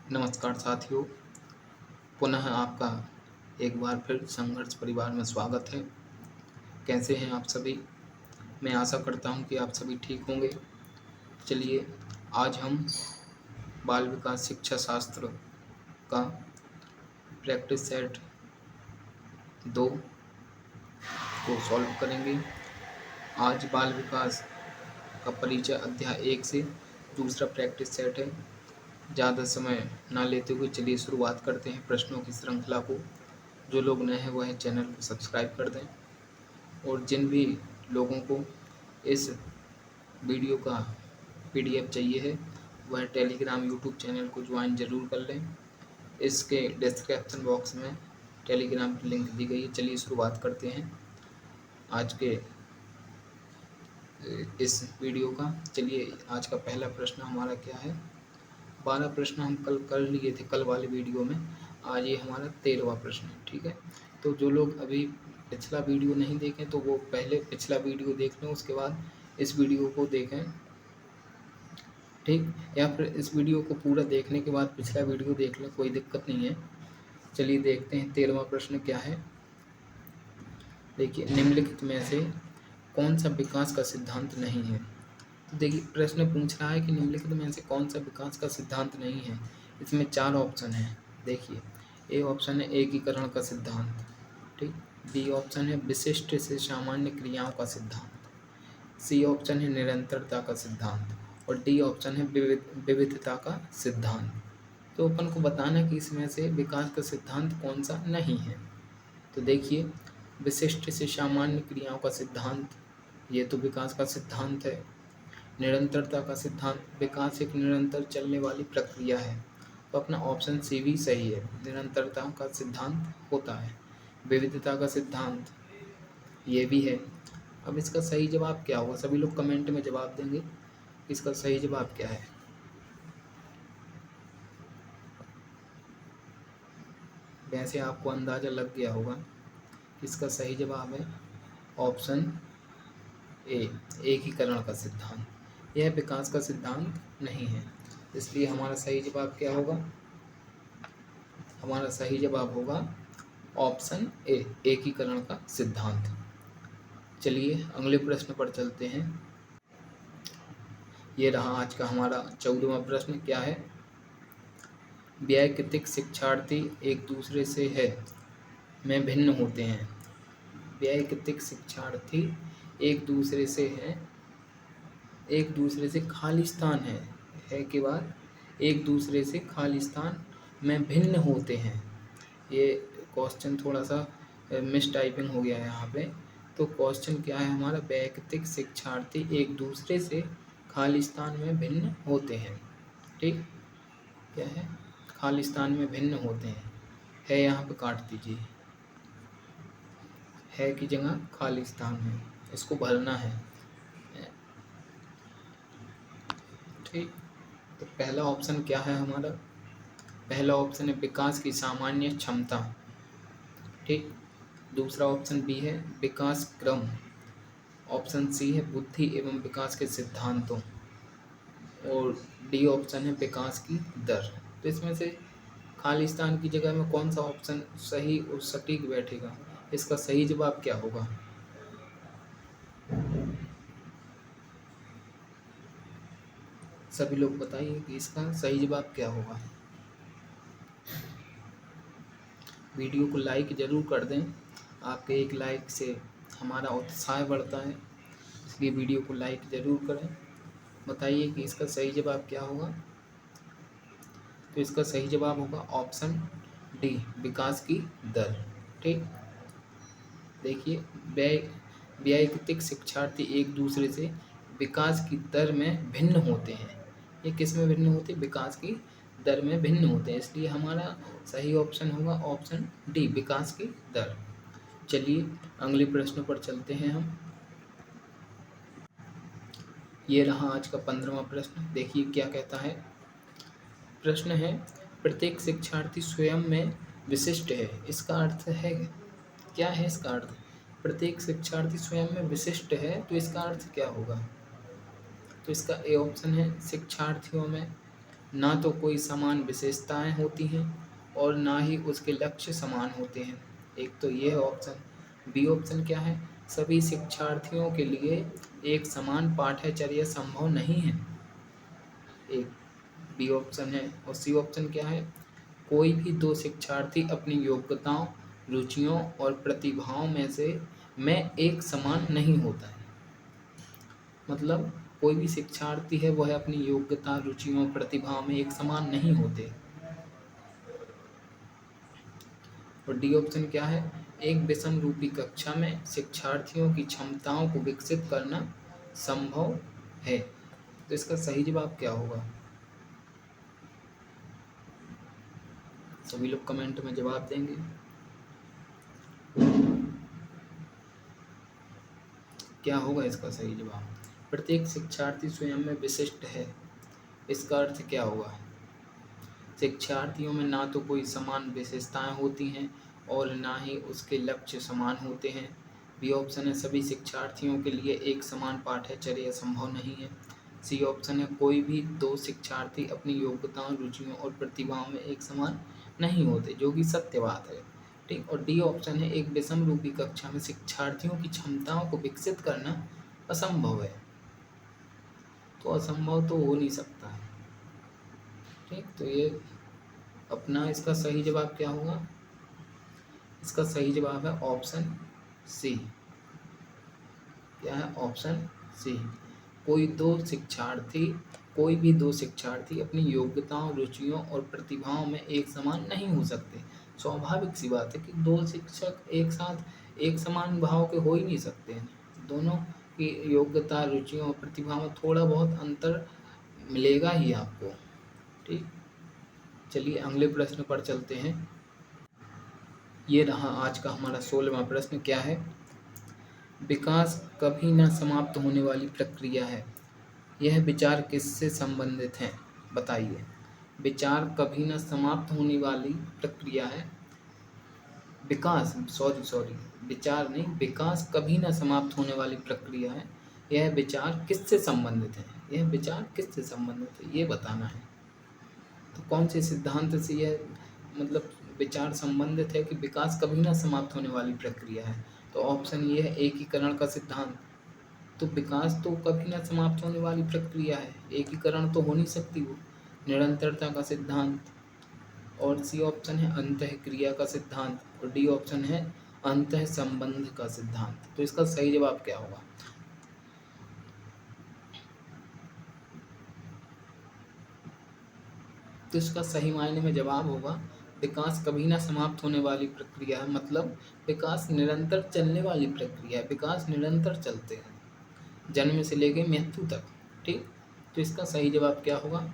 नमस्कार साथियों, पुनः आपका एक बार फिर संघर्ष परिवार में स्वागत है। कैसे हैं आप सभी? मैं आशा करता हूं कि आप सभी ठीक होंगे। चलिए, आज हम बाल विकास शिक्षा शास्त्र का प्रैक्टिस सेट 2 को सॉल्व करेंगे। आज बाल विकास का परिचय अध्याय 1 से दूसरा प्रैक्टिस सेट है। ज़्यादा समय ना लेते हुए चलिए शुरुआत करते हैं प्रश्नों की श्रृंखला को। जो लोग नए हैं वह चैनल को सब्सक्राइब कर दें, और जिन भी लोगों को इस वीडियो का पीडीएफ चाहिए है वह टेलीग्राम यूट्यूब चैनल को ज्वाइन ज़रूर कर लें। इसके डिस्क्रिप्शन बॉक्स में टेलीग्राम की लिंक दी गई है। चलिए शुरुआत करते हैं आज के इस वीडियो का। चलिए, आज का पहला प्रश्न हमारा क्या है। 12 प्रश्न हम कल कर लिए थे कल वाले वीडियो में। आज ये हमारा 13वां प्रश्न है। ठीक है, तो जो लोग अभी पिछला वीडियो नहीं देखें तो वो पहले पिछला वीडियो देख लें, उसके बाद इस वीडियो को देखें। ठीक, या फिर इस वीडियो को पूरा देखने के बाद पिछला वीडियो देख लें, कोई दिक्कत नहीं है। चलिए देखते हैं 13वां प्रश्न क्या है। देखिए, निम्नलिखित में से कौन सा विकास का सिद्धांत नहीं है। तो देखिए, प्रश्न पूछ रहा है कि निम्नलिखित में से कौन सा विकास का सिद्धांत नहीं है। इसमें 4 ऑप्शन है। देखिए, ए ऑप्शन है एकीकरण का सिद्धांत। ठीक, बी ऑप्शन है विशिष्ट से सामान्य क्रियाओं का सिद्धांत, सी ऑप्शन है निरंतरता का सिद्धांत, और डी ऑप्शन है विविधता का सिद्धांत। तो अपन को बताना है कि इसमें से विकास का सिद्धांत कौन सा नहीं है। तो देखिए, विशिष्ट से सामान्य क्रियाओं का सिद्धांत, ये तो विकास का सिद्धांत है। निरंतरता का सिद्धांत, विकास एक निरंतर चलने वाली प्रक्रिया है, तो अपना ऑप्शन सी भी सही है, निरंतरता का सिद्धांत होता है। विविधता का सिद्धांत ये भी है। अब इसका सही जवाब क्या होगा, सभी लोग कमेंट में जवाब देंगे। इसका सही जवाब क्या है। वैसे आपको अंदाज़ा लग गया होगा। इसका सही जवाब है ऑप्शन ए, एकीकरण का सिद्धांत। यह विकास का सिद्धांत नहीं है, इसलिए हमारा सही जवाब क्या होगा। हमारा सही जवाब होगा ऑप्शन ए, एकीकरण का सिद्धांत। चलिए अगले प्रश्न पर चलते हैं। ये रहा आज का हमारा 14वां प्रश्न। क्या है। व्ययकृतिक शिक्षार्थी एक दूसरे से है में भिन्न होते हैं। व्ययकृतिक शिक्षार्थी एक दूसरे से हैं, एक दूसरे से खालिस्तान है के बाद एक दूसरे से खालिस्तान में भिन्न होते हैं। ये क्वेश्चन थोड़ा सा मिस टाइपिंग हो गया है यहाँ पे। तो क्वेश्चन क्या है हमारा, वैयक्तिक शिक्षार्थी एक दूसरे से खालिस्तान में भिन्न होते हैं। ठीक, क्या है, खालिस्तान में भिन्न होते हैं। है यहाँ पे काट दीजिए, है की जगह खालिस्तान है, इसको भरना है। ठीक, तो पहला ऑप्शन क्या है हमारा। पहला ऑप्शन है विकास की सामान्य क्षमता। ठीक, दूसरा ऑप्शन बी है विकास क्रम, ऑप्शन सी है बुद्धि एवं विकास के सिद्धांतों, और डी ऑप्शन है विकास की दर। तो इसमें से खालिस्तान की जगह में कौन सा ऑप्शन सही और सटीक बैठेगा। इसका सही जवाब क्या होगा। सभी लोग बताइए कि इसका सही जवाब क्या होगा। वीडियो को लाइक ज़रूर कर दें, आपके एक लाइक से हमारा उत्साह बढ़ता है, इसलिए वीडियो को लाइक ज़रूर करें। बताइए कि इसका सही जवाब क्या होगा। तो इसका सही जवाब होगा ऑप्शन डी, विकास की दर। ठीक, देखिए, व्ययकृतिक शिक्षार्थी एक दूसरे से विकास की दर में भिन्न होते हैं। ये किस में भिन्न होते हैं, विकास की दर में भिन्न होते हैं, इसलिए हमारा सही ऑप्शन होगा ऑप्शन डी, विकास की दर। चलिए अगले प्रश्न पर चलते हैं हम। ये रहा आज का 15वां प्रश्न। देखिए क्या कहता है। प्रश्न है, प्रत्येक शिक्षार्थी स्वयं में विशिष्ट है। इसका अर्थ है क्या है। इसका अर्थ, प्रत्येक शिक्षार्थी स्वयं में विशिष्ट है, तो इसका अर्थ क्या होगा। तो इसका ए ऑप्शन है शिक्षार्थियों में ना तो कोई समान विशेषताएं होती हैं और ना ही उसके लक्ष्य समान होते हैं। एक तो ये है ऑप्शन। बी ऑप्शन क्या है, सभी शिक्षार्थियों के लिए एक समान पाठ्यचर्या संभव नहीं है, एक बी ऑप्शन है। और सी ऑप्शन क्या है, कोई भी दो शिक्षार्थी अपनी योग्यताओं, रुचियों और प्रतिभाओं में एक समान नहीं होता है। मतलब कोई भी शिक्षार्थी है वह अपनी योग्यता, रुचियों, प्रतिभाओं में एक समान नहीं होते। और डी ऑप्शन क्या है, एक विषम रूपी कक्षा में शिक्षार्थियों की क्षमताओं को विकसित करना संभव है। तो इसका सही जवाब क्या होगा? सभी लोग कमेंट में जवाब देंगे। क्या होगा इसका सही जवाब? प्रत्येक शिक्षार्थी स्वयं में विशिष्ट है। इसका अर्थ क्या होगा? शिक्षार्थियों में ना तो कोई समान विशेषताएं होती हैं और ना ही उसके लक्ष्य समान होते हैं। बी ऑप्शन है, सभी शिक्षार्थियों के लिए एक समान पाठ्यचर्या संभव नहीं है। सी ऑप्शन है, कोई भी दो शिक्षार्थी अपनी योग्यताओं, रुचियों और प्रतिभाओं में एक समान नहीं होते, जो कि सत्य बात है। ठीक। और डी ऑप्शन है, एक विषम रूपी कक्षा में शिक्षार्थियों की क्षमताओं को विकसित करना असंभव है। तो असंभव तो हो नहीं सकता है। ठीक। तो ये अपना इसका सही जवाब क्या होगा? इसका सही जवाब है ऑप्शन सी। क्या है? Option C. कोई भी दो शिक्षार्थी अपनी योग्यताओं, रुचियों और प्रतिभाओं में एक समान नहीं हो सकते। स्वाभाविक सी बात है कि दो शिक्षक एक साथ एक समान भाव के हो ही नहीं सकते हैं। दोनों की योग्यता, रुचियों और प्रतिभा में थोड़ा बहुत अंतर मिलेगा ही आपको। ठीक। चलिए अगले प्रश्न पर चलते हैं। ये रहा आज का हमारा 16वां प्रश्न। क्या है? विकास कभी न समाप्त होने वाली प्रक्रिया है। यह विचार किससे संबंधित है? बताइए। विचार कभी न समाप्त होने वाली प्रक्रिया है। विचार नहीं, विकास कभी न समाप्त होने वाली प्रक्रिया है। यह विचार किससे संबंधित है? यह विचार किससे संबंधित है, ये बताना है। तो कौन से सिद्धांत से यह मतलब विचार संबंधित है कि विकास कभी ना समाप्त होने वाली प्रक्रिया है? तो ऑप्शन ये है, एकीकरण का सिद्धांत। तो विकास तो कभी ना समाप्त होने वाली प्रक्रिया है, एकीकरण तो हो नहीं सकती वो। निरंतरता का सिद्धांत। और सी ऑप्शन है अंतःक्रिया का सिद्धांत। और डी ऑप्शन है अंतः संबंध का सिद्धांत। तो इसका सही जवाब क्या होगा? तो इसका सही मायने में जवाब होगा, विकास कभी ना समाप्त होने वाली प्रक्रिया है। मतलब विकास निरंतर चलने वाली प्रक्रिया है। विकास निरंतर चलते हैं, जन्म से लेके मृत्यु तक। ठीक। तो इसका सही जवाब क्या होगा?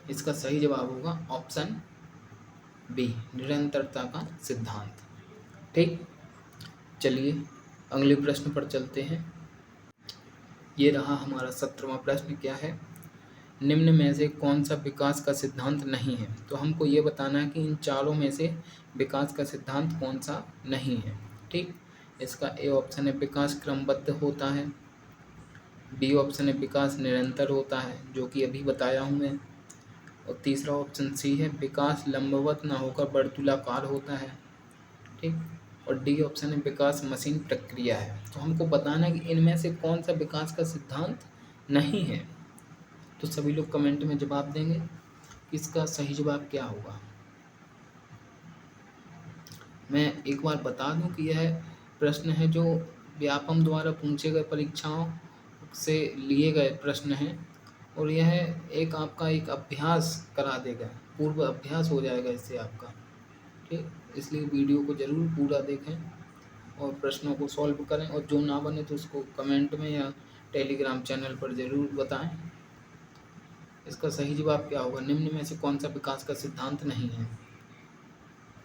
इसका सही जवाब होगा ऑप्शन बी, निरंतरता का सिद्धांत। ठीक। चलिए अगले प्रश्न पर चलते हैं। ये रहा हमारा 17वां प्रश्न। क्या है? निम्न में से कौन सा विकास का सिद्धांत नहीं है? तो हमको ये बताना है कि इन चारों में से विकास का सिद्धांत कौन सा नहीं है। ठीक। इसका ए ऑप्शन है, विकास क्रमबद्ध होता है। बी ऑप्शन है, विकास निरंतर होता है, जो कि अभी बताया हूँ मैं। और तीसरा ऑप्शन सी है, विकास लंबवत न होकर वर्तुलाकार होता है। ठीक। और डी ऑप्शन है, विकास मशीन प्रक्रिया है। तो हमको बताना है कि इनमें से कौन सा विकास का सिद्धांत नहीं है। तो सभी लोग कमेंट में जवाब देंगे, इसका सही जवाब क्या होगा। मैं एक बार बता दूं कि यह प्रश्न है जो व्यापम द्वारा पूछे गए परीक्षाओं से लिए गए प्रश्न हैं। और यह एक आपका एक अभ्यास करा देगा, पूर्व अभ्यास हो जाएगा इससे आपका। ठीक। इसलिए वीडियो को ज़रूर पूरा देखें और प्रश्नों को सॉल्व करें। और जो ना बने तो उसको कमेंट में या टेलीग्राम चैनल पर ज़रूर बताएं। इसका सही जवाब क्या होगा? निम्न में से कौन सा विकास का सिद्धांत नहीं है?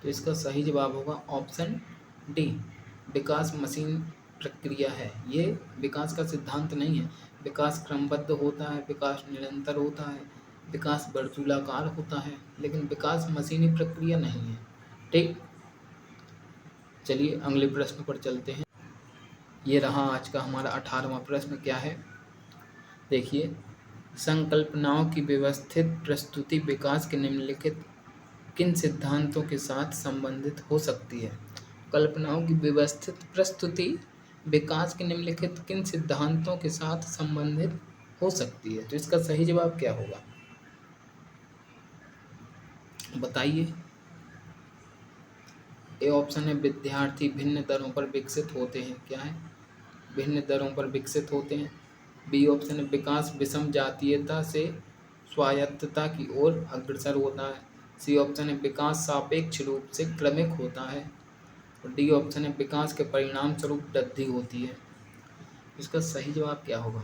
तो इसका सही जवाब होगा ऑप्शन डी, विकास मशीन प्रक्रिया है। ये विकास का सिद्धांत नहीं है। विकास क्रमबद्ध होता है, विकास निरंतर होता है, विकास वर्तुलाकार होता है, लेकिन विकास मशीनी प्रक्रिया नहीं है। ठीक। चलिए अगले प्रश्न पर चलते हैं। ये रहा आज का हमारा 18वां प्रश्न। क्या है? देखिए, संकल्पनाओं की व्यवस्थित प्रस्तुति विकास के निम्नलिखित किन सिद्धांतों के साथ संबंधित हो सकती है? कल्पनाओं की व्यवस्थित प्रस्तुति विकास के निम्नलिखित किन सिद्धांतों के साथ संबंधित हो सकती है? तो इसका सही जवाब क्या होगा, बताइए। ए ऑप्शन है विद्यार्थी भिन्न दरों पर विकसित होते हैं। क्या है? भिन्न दरों पर विकसित होते हैं। बी ऑप्शन है विकास विषम जातीयता से स्वायत्तता की ओर अग्रसर होता है। सी ऑप्शन है विकास सापेक्ष रूप से क्रमिक होता है। और डी ऑप्शन है विकास के परिणाम स्वरूप वृद्धि होती है। इसका सही जवाब क्या होगा?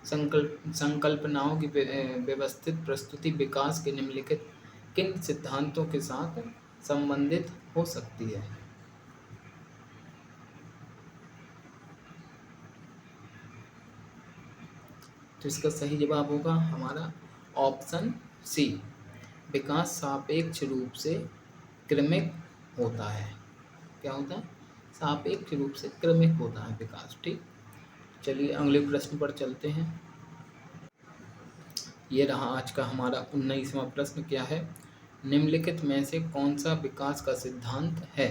संकल्पनाओं की व्यवस्थित प्रस्तुति विकास के निम्नलिखित किन सिद्धांतों के साथ संबंधित हो सकती है? तो इसका सही जवाब होगा हमारा ऑप्शन सी, विकास सापेक्ष रूप से क्रमिक होता है। क्या होता है? सापेक्ष रूप से क्रमिक होता है विकास। ठीक, चलिए अगले प्रश्न पर चलते हैं। ये रहा आज का हमारा 19वां प्रश्न। क्या है? निम्नलिखित में से कौन सा विकास का सिद्धांत है?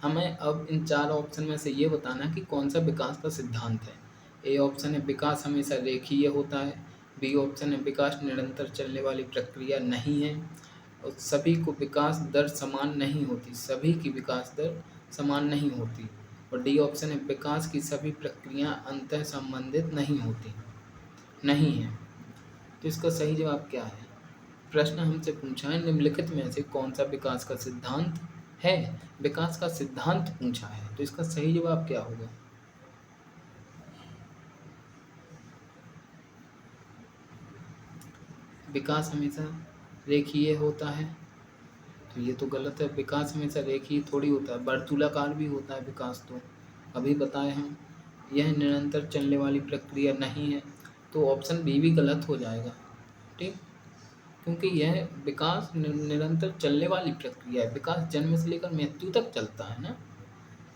हमें अब इन चार ऑप्शन में से ये बताना कि कौन सा विकास का सिद्धांत है। ए ऑप्शन है विकास हमेशा रेखीय होता है। बी ऑप्शन है विकास निरंतर चलने वाली प्रक्रिया नहीं है। और सभी को विकास दर समान नहीं होती, सभी की विकास दर समान नहीं होती। और डी ऑप्शन है विकास की सभी प्रक्रिया अंतः संबंधित नहीं होती, नहीं है। तो इसका सही जवाब क्या है? प्रश्न हमसे पूछा है निम्नलिखित में से कौन सा विकास का सिद्धांत है, विकास का सिद्धांत पूछा है। तो इसका सही जवाब क्या होगा? विकास हमेशा रेखीय होता है। तो ये तो गलत है, विकास हमेशा रेखीय थोड़ी होता है, वर्तुलाकार भी होता है विकास। तो अभी बताए हम, यह निरंतर चलने वाली प्रक्रिया नहीं है। तो ऑप्शन बी भी गलत हो जाएगा। ठीक, क्योंकि यह विकास निरंतर चलने वाली प्रक्रिया है। विकास जन्म से लेकर मृत्यु तक चलता है ना,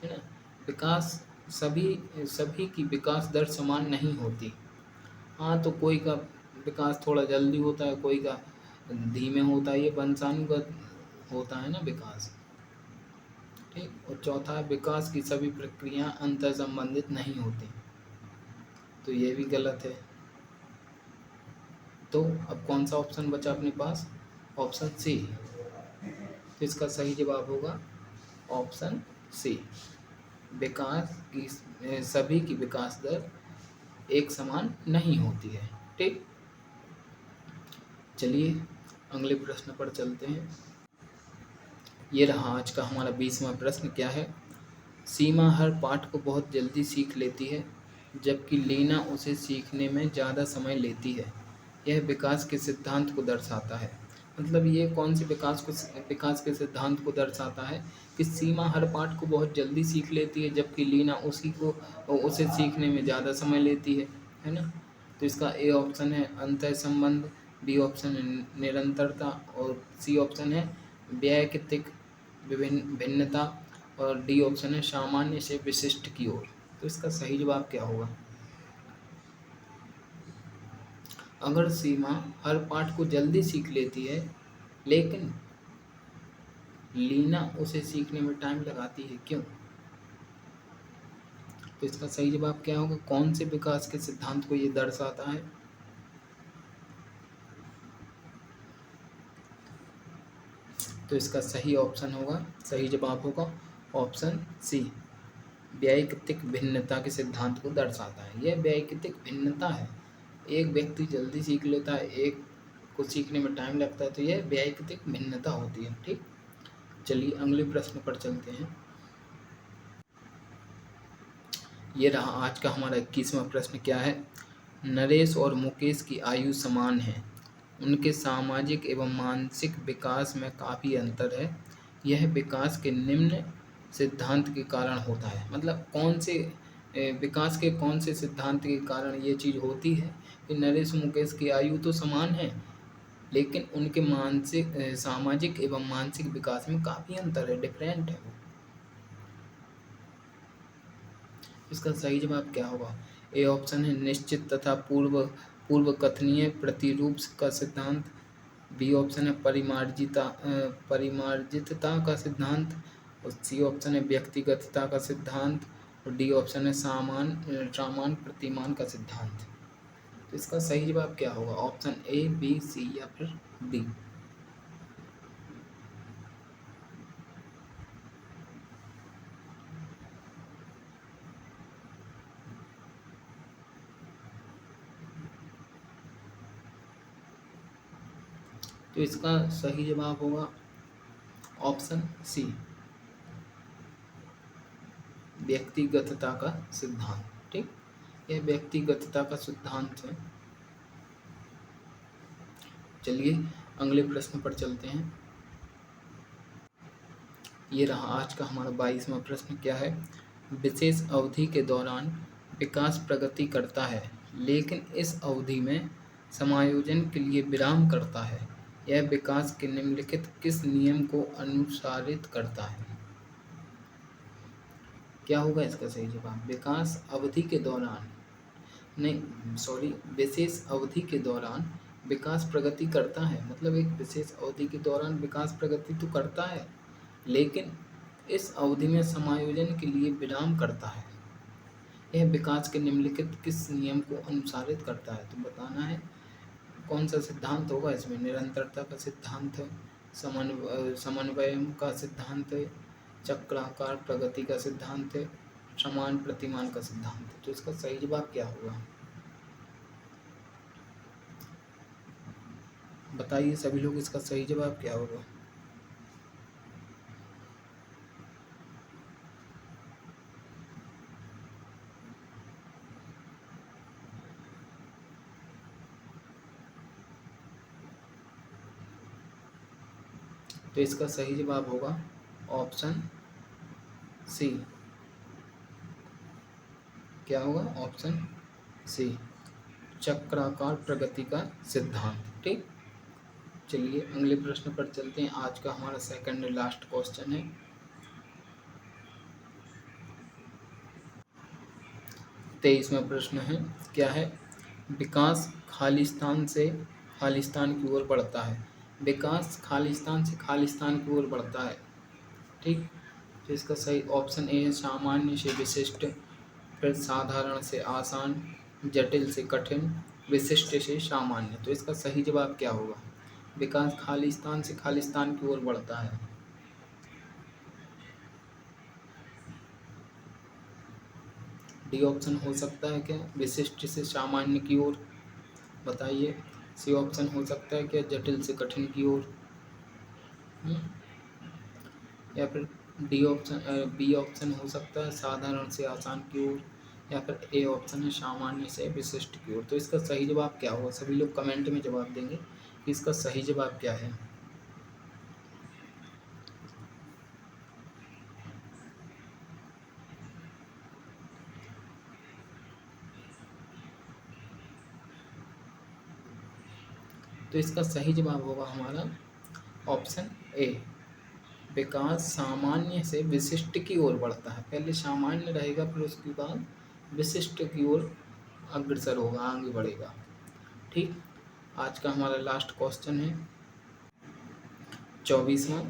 है ना। विकास सभी की विकास दर समान नहीं होती। हाँ, तो कोई का विकास थोड़ा जल्दी होता है, कोई का धीमे होता है, ये वंशानुगत होता है ना विकास। ठीक, और चौथा है विकास की सभी प्रक्रिया अंतर संबंधित नहीं होती। तो ये भी गलत है। तो अब कौन सा ऑप्शन बचा अपने पास? Option C. तो इसका सही जवाब होगा ऑप्शन सी, विकास की सभी की विकास दर एक समान नहीं होती है। ठीक, चलिए अगले प्रश्न पर चलते हैं। ये रहा आज का हमारा 20वां प्रश्न। क्या है? सीमा हर पाठ को बहुत जल्दी सीख लेती है, जबकि लीना उसे सीखने में ज़्यादा समय लेती है। यह विकास के सिद्धांत को दर्शाता है। मतलब ये कौन से विकास के सिद्धांत को दर्शाता है कि सीमा हर पाठ को बहुत जल्दी सीख लेती है, जबकि लीना उसे सीखने में ज़्यादा समय लेती है ना। तो इसका ए ऑप्शन है अंतः संबंध, बी ऑप्शन है निरंतरता, और सी ऑप्शन है वैयक्तिक भिन्नता, और डी ऑप्शन है सामान्य से विशिष्ट की ओर। तो इसका सही जवाब क्या होगा? अगर सीमा हर पाठ को जल्दी सीख लेती है, लेकिन लीना उसे सीखने में टाइम लगाती है, क्यों? तो इसका सही जवाब क्या होगा? कौन से विकास के सिद्धांत को ये दर्शाता है? तो इसका सही ऑप्शन होगा, सही जवाब होगा ऑप्शन सी, वैयक्तिक भिन्नता के सिद्धांत को दर्शाता है। यह वैयक्तिक भिन्नता है, एक व्यक्ति जल्दी सीख लेता है, एक को सीखने में टाइम लगता है, तो यह वैयक्तिक भिन्नता होती है। ठीक, चलिए अगले प्रश्न पर चलते हैं। ये रहा आज का हमारा 21वां प्रश्न। क्या है? नरेश और मुकेश की आयु समान है, उनके सामाजिक एवं मानसिक विकास में काफ़ी अंतर है। यह विकास के निम्न सिद्धांत के कारण होता है। मतलब कौन से विकास के कौन से सिद्धांत के कारण ये चीज़ होती है कि नरेश मुकेश की आयु तो समान है, लेकिन उनके सामाजिक एवं मानसिक विकास में काफ़ी अंतर है, डिफरेंट है वो। इसका सही जवाब क्या होगा? ए ऑप्शन है निश्चित तथा पूर्व कथनीय प्रतिरूप का सिद्धांत, बी ऑप्शन है परिमार्जितता का सिद्धांत, और सी ऑप्शन है व्यक्तिगतता का सिद्धांत, और डी ऑप्शन है सामान प्रतिमान का सिद्धांत। तो इसका सही जवाब क्या होगा? ऑप्शन ए, बी, सी या फिर डी। तो इसका सही जवाब होगा ऑप्शन सी, व्यक्तिगतता का सिद्धांत। ठीक, यह व्यक्तिगतता का सिद्धांत है। चलिए अगले प्रश्न पर चलते हैं। ये रहा आज का हमारा 22वां प्रश्न। क्या है? विशेष अवधि के दौरान विकास प्रगति करता है, लेकिन इस अवधि में समायोजन के लिए विराम करता है। यह विकास के निम्नलिखित किस नियम को अनुसारित करता है? क्या होगा इसका सही जवाब? विकास अवधि के दौरान नहीं, सॉरी, विशेष अवधि के दौरान विकास प्रगति करता है, मतलब एक विशेष अवधि के दौरान विकास प्रगति तो करता है, लेकिन इस अवधि में समायोजन के लिए विराम करता है। यह विकास के निम्नलिखित किस नियम को अनुसारित करता है? तो बताना है कौन सा सिद्धांत होगा इसमें। निरंतरता का सिद्धांत है, समन्वय का सिद्धांत है, चक्राकार प्रगति का सिद्धांत है, समान प्रतिमान का सिद्धांत है। तो इसका सही जवाब क्या होगा? बताइए सभी लोग, इसका सही जवाब क्या होगा? तो इसका सही जवाब होगा ऑप्शन सी। क्या होगा? ऑप्शन सी, चक्राकार प्रगति का सिद्धांत। ठीक, चलिए अगले प्रश्न पर चलते हैं। आज का हमारा सेकंड लास्ट क्वेश्चन है। तेईसवां प्रश्न है। क्या है? विकास खालिस्तान से खालिस्तान की ओर बढ़ता है। विकास खालिस्तान से खालिस्तान की ओर बढ़ता है। ठीक, तो इसका सही ऑप्शन ए है सामान्य से विशिष्ट, फिर साधारण से आसान, जटिल से कठिन, विशिष्ट से सामान्य। तो इसका सही जवाब क्या होगा? विकास खालिस्तान से खालिस्तान की ओर बढ़ता है। डी ऑप्शन हो सकता है क्या? विशिष्ट से सामान्य की ओर। बताइए। सी ऑप्शन हो सकता है क्या? जटिल से कठिन की ओर। या फिर डी ऑप्शन, बी ऑप्शन हो सकता है साधारण से आसान की ओर, या फिर ए ऑप्शन है सामान्य से विशिष्ट की ओर। तो इसका सही जवाब क्या होगा? सभी लोग कमेंट में जवाब देंगे कि इसका सही जवाब क्या है। तो इसका सही जवाब होगा हमारा ऑप्शन ए, विकास सामान्य से विशिष्ट की ओर बढ़ता है। पहले सामान्य रहेगा, फिर उसके बाद विशिष्ट की ओर अग्रसर होगा, आगे बढ़ेगा। ठीक, आज का हमारा लास्ट क्वेश्चन है 24वां।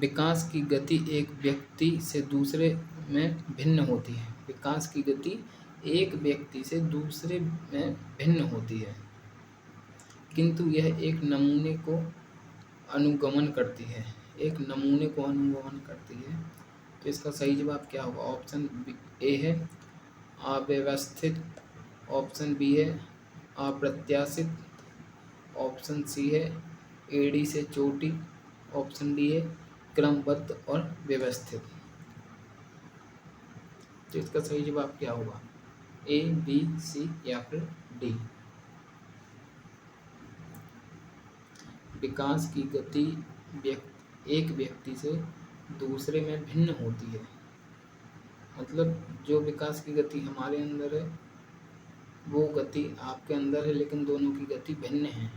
विकास की गति एक व्यक्ति से दूसरे में भिन्न होती है। विकास की गति एक व्यक्ति से दूसरे में भिन्न होती है, किंतु यह एक नमूने को अनुगमन करती है। एक नमूने को अनुगमन करती है। तो इसका सही जवाब क्या होगा? ऑप्शन ए है अव्यवस्थित, ऑप्शन बी है अप्रत्याशित, ऑप्शन सी है एड़ी से चोटी, ऑप्शन डी है क्रमबद्ध और व्यवस्थित। तो इसका सही जवाब क्या होगा? ए, बी, सी या फिर डी। विकास की गति एक व्यक्ति से दूसरे में भिन्न होती है, मतलब जो विकास की गति हमारे अंदर है वो गति आपके अंदर है, लेकिन दोनों की गति भिन्न है।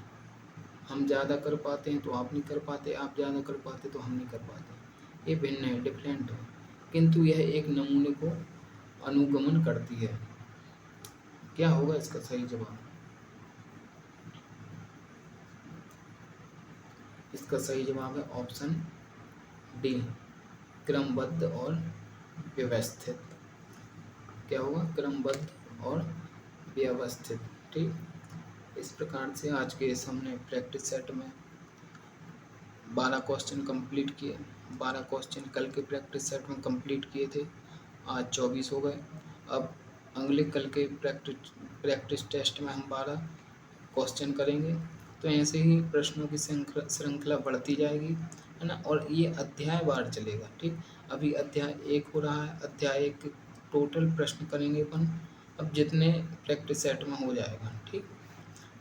हम ज़्यादा कर पाते हैं तो आप नहीं कर पाते, आप ज़्यादा कर पाते तो हम नहीं कर पाते। ये भिन्न है, डिफरेंट है, किंतु यह एक नमूने को अनुगमन करती है। क्या होगा इसका सही जवाब? इसका सही जवाब है ऑप्शन डी, क्रमबद्ध और व्यवस्थित। क्या होगा? क्रमबद्ध और व्यवस्थित। ठीक, इस प्रकार से आज के इस हमने प्रैक्टिस सेट में 12 क्वेश्चन कंप्लीट किए। 12 क्वेश्चन कल के प्रैक्टिस सेट में कंप्लीट किए थे, आज 24 हो गए। अब अगले कल के प्रैक्टिस टेस्ट में हम 12 क्वेश्चन करेंगे। तो ऐसे ही प्रश्नों की श्रृंखला बढ़ती जाएगी, है ना, और ये अध्याय वार चलेगा। ठीक, अभी अध्याय 1 हो रहा है, अध्याय 1 के टोटल प्रश्न करेंगे अपन, अब जितने प्रैक्टिस सेट में हो जाएगा। ठीक,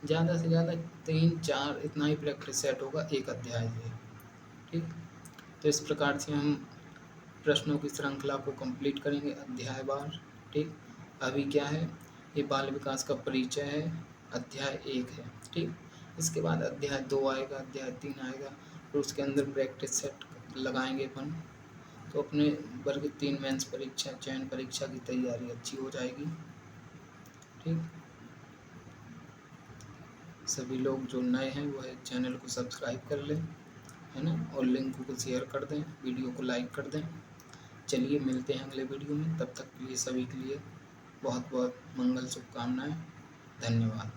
ज़्यादा से ज़्यादा 3-4 इतना ही प्रैक्टिस सेट होगा एक अध्याय से। ठीक, तो इस प्रकार से हम प्रश्नों की श्रृंखला को कंप्लीट करेंगे अध्यायवार। ठीक, अभी क्या है, ये बाल विकास का परिचय है, अध्याय 1 है। ठीक, इसके बाद अध्याय 2 आएगा, अध्याय 3 आएगा, फिर उसके अंदर प्रैक्टिस सेट लगाएंगे अपन, तो अपने वर्ग 3 मेंस परीक्षा, चयन परीक्षा की तैयारी अच्छी हो जाएगी। ठीक, सभी लोग जो नए हैं वह चैनल को सब्सक्राइब कर लें, है ना, और लिंक को शेयर कर दें, वीडियो को लाइक कर दें। चलिए मिलते हैं अगले वीडियो में, तब तक के लिए सभी के लिए बहुत बहुत मंगल शुभकामनाएं। धन्यवाद।